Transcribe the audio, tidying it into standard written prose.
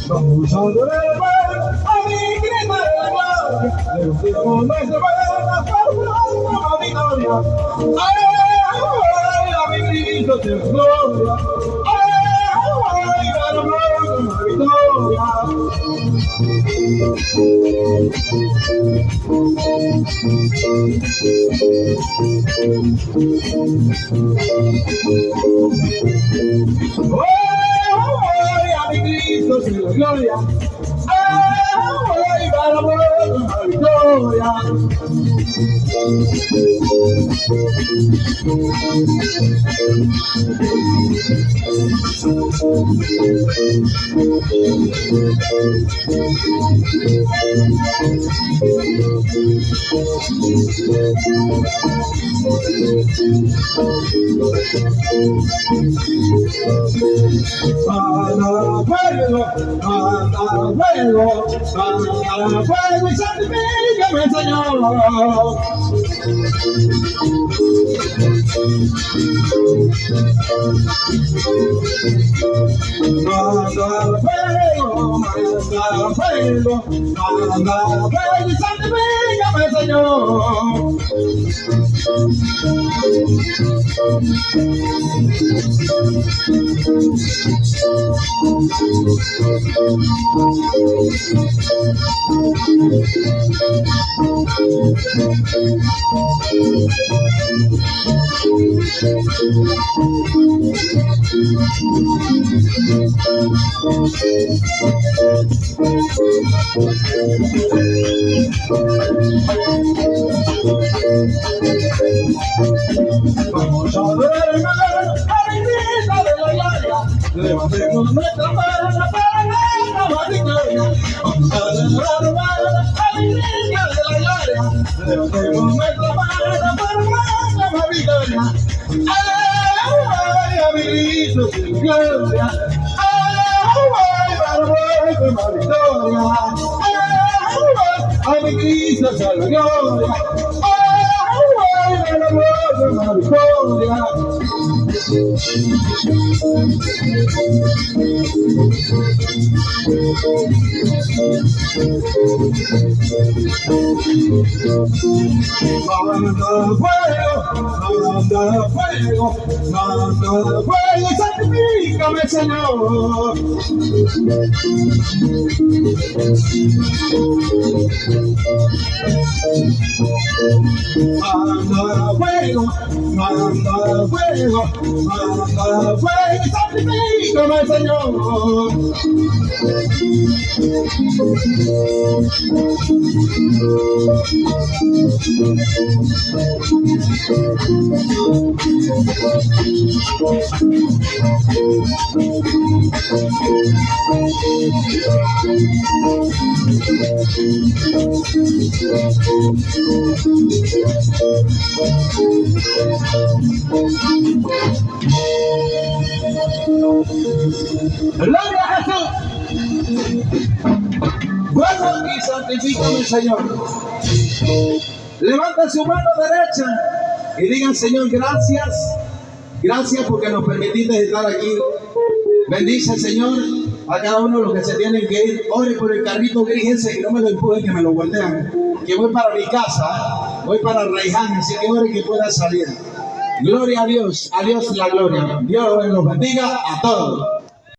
Vamos a adorar a mi Cristo de la gloria, levantemos nuestra buena palabra a victoria. Ay, a mi Cristo de la gloria, ay, a la victoria. Cristo de la gloria, ay, para la victoria. Anda fuego y santifícame, Señor. Manda fuego y santifícame, Señor. Vamos a adorar a mi Cristo de la gloria, levantemos nuestra mano para la victoria. Vamos a adorar a mi Cristo de la gloria, levantemos nuestra mano para la victoria. Ay, a mi Cristo de la gloria, ay, para la victoria. A mi Cristo de la gloria, la victoria. Manda fuego y santifícame, Señor. Manda fuego y santifícame, Señor. Gloria a Jesús. Fuego y santifícame, Señor. Levanta su mano derecha y digan: Señor, gracias. Gracias porque nos permitiste estar aquí. Bendice, Señor, a cada uno de los que se tienen que ir. Ore por el carrito gris ese, que no me lo empujen, que me lo voltean. Que voy para mi casa, voy para Raiján, así que ore que pueda salir. Gloria a Dios la gloria. Dios los bendiga a todos.